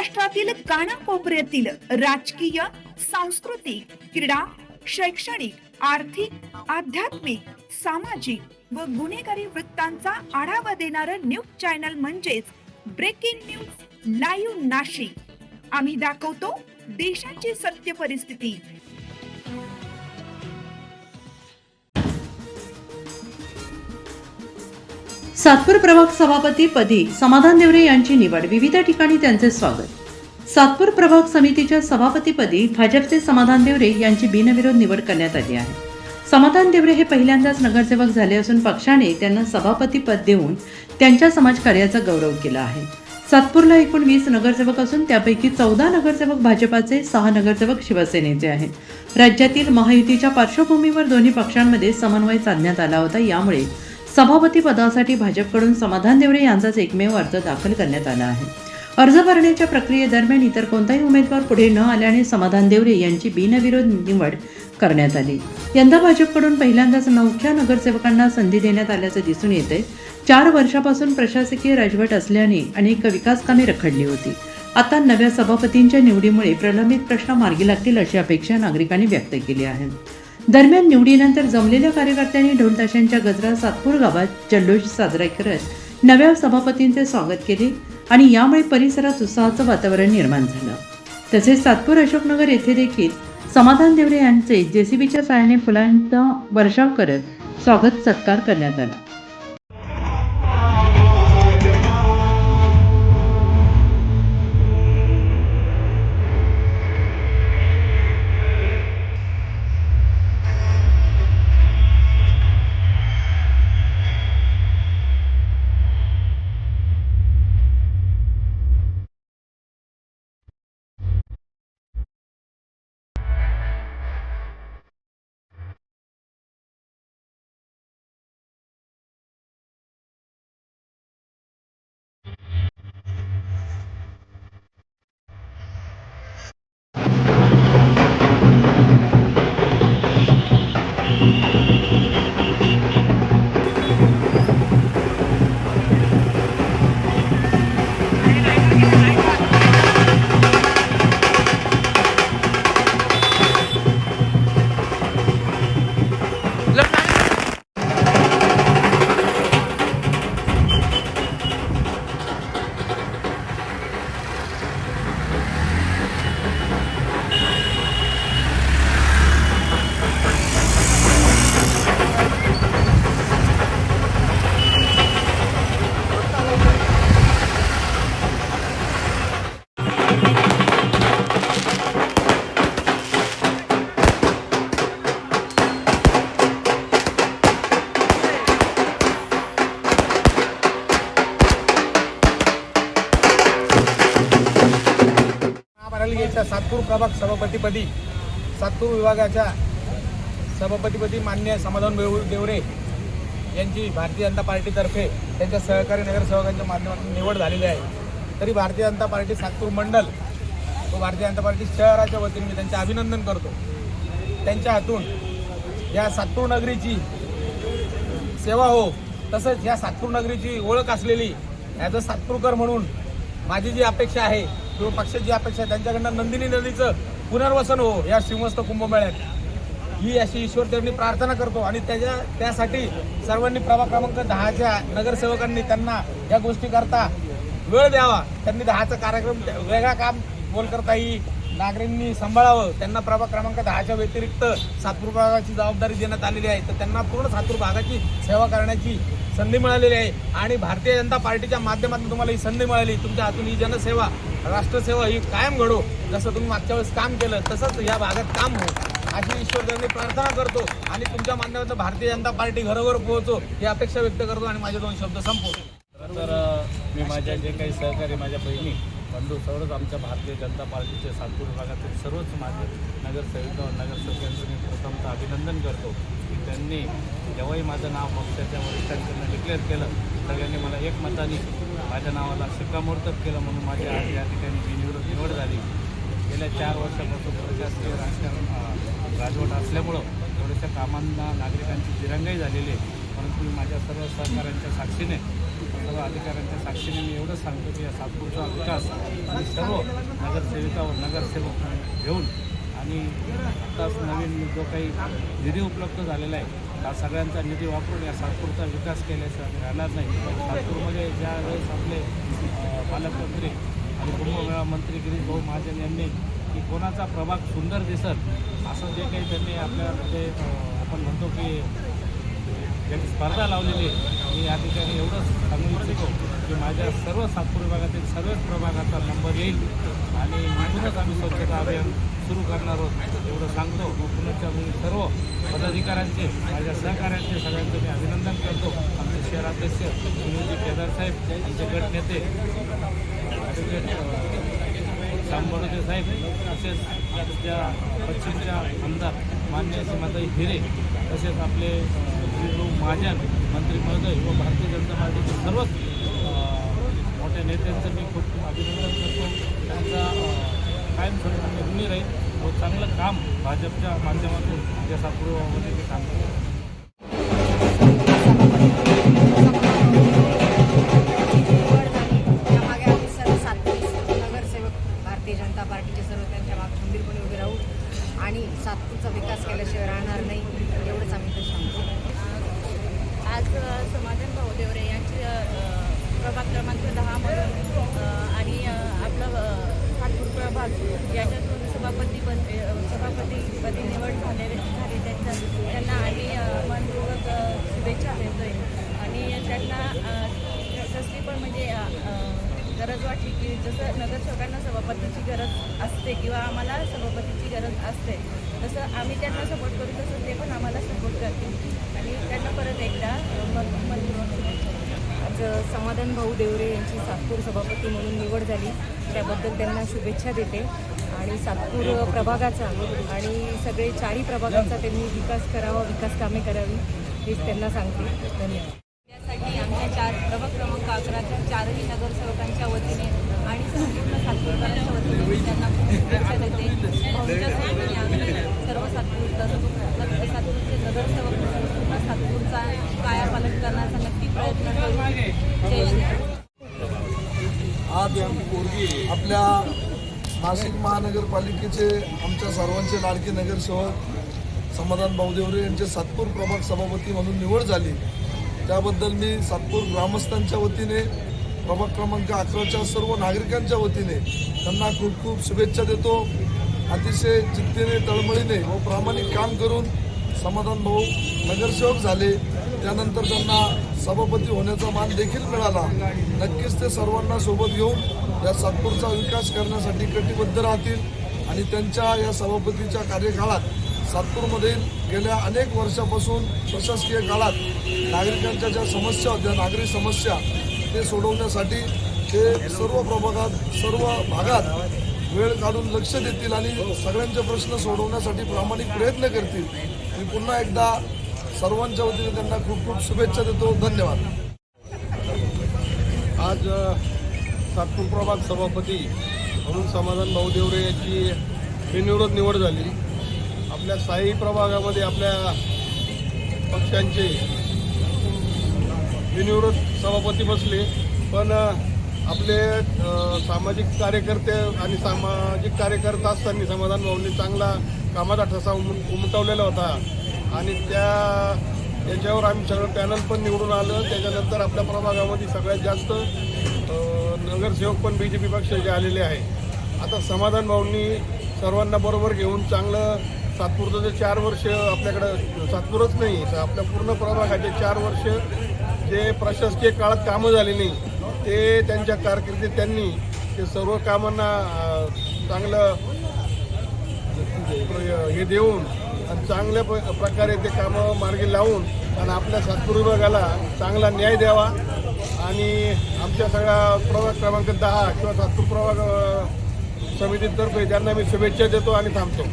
महाराष्ट्रातील कानाकोपऱ्यातील राजकीय, सांस्कृतिक, क्रीडा, शैक्षणिक, आर्थिक, आध्यात्मिक, सामाजिक व गुन्हेगारी वृत्तांचा आढावा देणारं न्यूज चॅनल म्हणजेच ब्रेकिंग न्यूज लाईव्ह नाशिक। आम्ही दाखवतो देशाची सत्य परिस्थिती। सातपूर प्रभाग सभापती पदी समाधान देवरे यांची निवड, विविध ठिकाणी त्यांचे स्वागत। सातपूर प्रभाग समितीच्या सभापतीपदी भाजपचे समाधान देवरे यांची बिनविरोध निवड करण्यात आली आहे। समाधान देवरे हे पहिल्यांदाच नगरसेवक झाले असून पक्षाने त्यांना सभापती पद देऊन त्यांच्या समाजकार्याचा गौरव केला आहे। सातपूरला एकूण 20 नगरसेवक असून त्यापैकी 14 नगरसेवक भाजपाचे, 6 नगरसेवक शिवसेनेचे आहेत। राज्यातील महायुतीच्या पार्श्वभूमीवर दोन्ही पक्षांमध्ये समन्वय साधण्यात आला होता। यामुळे सभापती पदासाठी भाजपकडून समाधान देवरे यांचाच एकमेव अर्ज दाखल करण्यात आला आहे। अर्ज भरण्याच्या प्रक्रियेदरम्यान इतर कोणताही उमेदवार पुढे न आल्याने समाधान देवरे यांची बिनविरोध निवड करण्यात आली। यंदा भाजपकडून पहिल्यांदाच नवख्या नगरसेवकांना संधी देण्यात आल्याचे दिसून येते। 4 वर्षापासून प्रशासकीय राजवट असल्याने अनेक विकास कामे रखडली होती। आता नव्या सभापतींच्या निवडीमुळे प्रलंबित प्रश्न मार्गी लागतील अशी अपेक्षा नागरिकांनी व्यक्त केली आहे। दरम्यान निवडीनंतर जमलेल्या कार्यकर्त्यांनी ढोलताशांच्या गजरात सातपूर गावात जल्लोष साजरा करत नव्या सभापतींचे स्वागत केले आणि यामुळे परिसरात उत्साहाचं वातावरण निर्माण झालं। तसेच सातपूर अशोकनगर येथे देखील समाधान देवरे यांचे जेसीबीच्या सहाय्याने फुलांचा वर्षाव करत स्वागत सत्कार करण्यात आला। सातपूर प्रभाग सभापतीपदी सातपूर विभागाच्या सभापतीपदी माननीय समाधान देवरे यांची भारतीय जनता पार्टीतर्फे त्यांच्या सहकारी नगरसेवकांच्या माध्यमातून निवड झालेली आहे। तरी भारतीय जनता पार्टी सातपूर मंडल व भारतीय जनता पार्टी शहराच्या वतीने मी त्यांचे अभिनंदन करतो। त्यांच्या हातून या सातपूर नगरीची सेवा हो, तसंच या सातपूर नगरीची ओळख असलेली ॲज अ सातपूरकर म्हणून माझी जी अपेक्षा आहे किंवा पक्षाची अपेक्षा आहे त्यांच्याकडनं नंदिनी नदीचं पुनर्वसन हो या श्रीमस्त कुंभमेळ्यात, ही अशी ईश्वरचरणी प्रार्थना करतो। आणि त्यासाठी सर्वांनी प्रभाग क्रमांक 10च्या नगरसेवकांनी त्यांना या गोष्टी करता वेळ द्यावा। त्यांनी 10चा कार्यक्रम वेगळा काम बोल करताही नागरिकांनी सांभाळावं। त्यांना प्रभाग क्रमांक 10च्या व्यतिरिक्त सातपूर भागाची जबाबदारी देण्यात आलेली आहे, तर त्यांना पूर्ण सातपूर भागाची सेवा करण्याची संधी मिळालेली आहे। आणि भारतीय जनता पार्टीच्या माध्यमातून तुम्हाला ही संधी मिळाली। तुमच्या हातून ही जनसेवा, राष्ट्रसेवा ही कायम घडो। जसं तुम्ही मागच्या वेळेस काम केलं तसंच या भागात काम हो अशी ईश्वरचरणी प्रार्थना करतो आणि तुमच्या माध्यमातून भारतीय जनता पार्टी घरोघर पोहोचो ही अपेक्षा व्यक्त करतो आणि माझे 2 शब्द संपवतो। तर मी माझ्या जे काही सहकारी, माझ्या बहिणी, बंधू, सर्वच आमच्या भारतीय जनता पार्टीचे सातपूर विभागातील सर्वच माझे नगरसेवकांचं मी प्रथमतः अभिनंदन करतो की त्यांनी जेव्हाही माझं नाव पक्षाच्या वरिष्ठांकडून डिक्लेअर केलं, सगळ्यांनी मला एकमताने माझ्या नावाला शिक्कामोर्तब केलं, म्हणून माझी आज या ठिकाणी बिनविरोध निवड झाली। गेल्या 4 वर्षापासून प्रशासकीय राजकारण राजवट असल्यामुळं थोड्याशा कामांना नागरिकांची दिरंगाई झालेली आहे, परंतु माझ्या सर्व सहकाऱ्यांच्या साक्षीने सर्व अधिकाऱ्यांच्या साक्षीने मी एवढंच सांगतो की या सातपूरचा विकास आणि सर्व नगरसेविका व नगरसेवक घेऊन आणि आत्ताच नवीन जो काही निधी उपलब्ध झालेला आहे हा सगळ्यांचा निधी वापरून या सातपूरचा विकास केल्याशिवाय आम्ही राहणार नाही. सातपूरमध्ये ज्या वेळेस आपले पालकमंत्री आणि कुंभमेळा मंत्री गिरीश भाऊ महाजन यांनी की कोणाचा प्रभाग सुंदर दिसत असं जे काही त्यांनी आपल्यामध्ये आपण म्हणतो की ज्यांनी स्पर्धा लावलेली आहे, मी या ठिकाणी एवढंच सांगू इच्छितो की माझ्या सर्व सातपूर विभागातील सर्वच प्रभागाचा नंबर येईल आणि इथूनच आम्ही स्वच्छता अभियान सुरू करणार आहोत एवढं सांगतो. पुण्याच्या मी सर्व पदाधिकाऱ्यांचे माझ्या सहकाऱ्यांचे सगळ्यांचं मी अभिनंदन करतो. आमचे शहराध्यक्ष सुनीलजी केदार साहेब, आमचे गटनेते ॲडव्होकेट सांबोडे साहेब, तसेच आमच्या पश्चिमच्या आमदार मान्य सीमाताई हिरे, तसेच आपले गिरीश महाजन मंत्री महोदय व भारतीय जनता पार्टीचे सर्वच मोठ्या नेत्यांचं मी खूप अभिनंदन करतो. त्यांचा कायमस्वरूपी ऋणी राहील व चांगलं काम भाजपच्या माध्यमातून या सातपूरमध्ये मी काम करतो. त्यामागे आम्ही सर्व सातपूर नगरसेवक भारतीय जनता पार्टीचे सर्व त्यांच्या मागे खंबीरपणे उभे राहू आणि सातपूरचा विकास केल्याशिवाय राहणार नाही एवढंच आम्ही ते सांगतो. आज समाधान भाऊ देवरे यांची प्रभाग क्रमांक 10 मधून आणि आपला सातपूर प्रभाग याच्यातून सभापतीपदी निवड झाली त्यांना आम्ही मनपूर्वक शुभेच्छा देतोय आणि त्यांना कसली पण म्हणजे गरज वाटली की जसं नगरसेवकांना सभापतीची गरज असते किंवा आम्हाला सभापतीची गरज असते तसं आम्ही त्यांना सपोर्ट करू तसं ते पण आम्हाला सपोर्ट करतील आणि त्यांना परत एकदा मनपूर्वक शुभेच्छा. आज समाधान भाऊ देवरे यांची सातपूर सभापती म्हणून निवड झाली त्याबद्दल त्यांना शुभेच्छा देते आणि सातपूर प्रभागाचा आणि सगळे 4ही प्रभागाचा त्यांनी विकास करावा, विकास कामे करावी हेच त्यांना सांगते. धन्यवाद. त्यासाठी आमच्या प्रभाग क्रमांक 11च्या 4ही नगरसेवकांच्या वतीने आणि संपूर्ण सातपूरकरांच्या वतीने मी त्यांना खूप शुभेच्छा देते. भाऊच्या सोबतीने आम्ही सर्व सातपूरचे नगरसेवक म्हणून पूर्ण सातपूरचा कायापालट करण्याचा नक्की प्रयत्न करू. जय श्री. आज आपल्या नाशिक महानगरपालिकेचे आमच्या सर्वांचे लाडके नगरसेवक समाधान भाऊ देवरे यांचे सातपूर प्रभाग सभापती म्हणून निवड झाली. त्याबद्दल मी सातपूर ग्रामस्थांच्या वतीने प्रभाग क्रमांक 11च्या सर्व नागरिकांच्या वतीने त्यांना खूप खूप शुभेच्छा देतो. अतिशय जिद्दीने तळमळीने व प्रामाणिक काम करून समाधान भाऊ नगरसेवक झाले. त्यानंतर त्यांना सभापती होण्याचा मान देखील मिळाला. नक्कीच ते सर्वांना सोबत घेऊन या सातपूरचा विकास करण्यासाठी कटिबद्ध राहतील आणि त्यांच्या या सभापतीच्या कार्यकाळात सातपूरमधील गेल्या अनेक वर्षापासून प्रशासकीय काळात नागरिकांच्या ज्या समस्या होत्या, नागरी समस्या, ते सोडवण्यासाठी ते सर्व प्रभागात सर्व भागात वेळ काढून लक्ष देतील आणि सगळ्यांचे प्रश्न सोडवण्यासाठी प्रामाणिक प्रयत्न करतील. मी पुन्हा एकदा सर्वांच्या वतीने त्यांना खूप खूप शुभेच्छा देतो. धन्यवाद. आज सातपूर प्रभाग सभापती म्हणून समाधान भाऊ देवरे यांची बिनविरोध निवड झाली. आपल्या 6ही प्रभागामध्ये आपल्या पक्षांचे बिनविरोध सभापती बसले, पण आपले सामाजिक कार्यकर्ते आणि सामाजिक कार्यकर्ता असताना समाधान भाऊंनी चांगला कामाचा ठसा उमटवलेला होता आणि त्याच्यावर आम्ही सगळं पॅनल पण निवडून आलं. त्याच्यानंतर आपल्या प्रभागामध्ये सगळ्यात जास्त नगरसेवक पण BJP पक्षाचे आलेले आहे. आता समाधान भाऊंनी सर्वांना बरोबर घेऊन चांगलं सातपूरचं जे 4 वर्ष आपल्याकडं सातपूरच नाही आपल्या पूर्ण प्रभागाचे 4 वर्ष जे प्रशासकीय काळात कामं झाली नाही ते त्यांच्या कारकिर्दीत त्यांनी ते सर्व कामांना चांगलं हे देऊन आणि चांगल्या प्रकारे ते कामं मार्गी लावून आणि आपल्या सातपूर विभागाला चांगला न्याय द्यावा आणि आमच्या सगळ्या प्रभाग क्रमांक 10 किंवा सातपूर प्रभाग समितीतर्फे त्यांना मी शुभेच्छा देतो आणि थांबतो.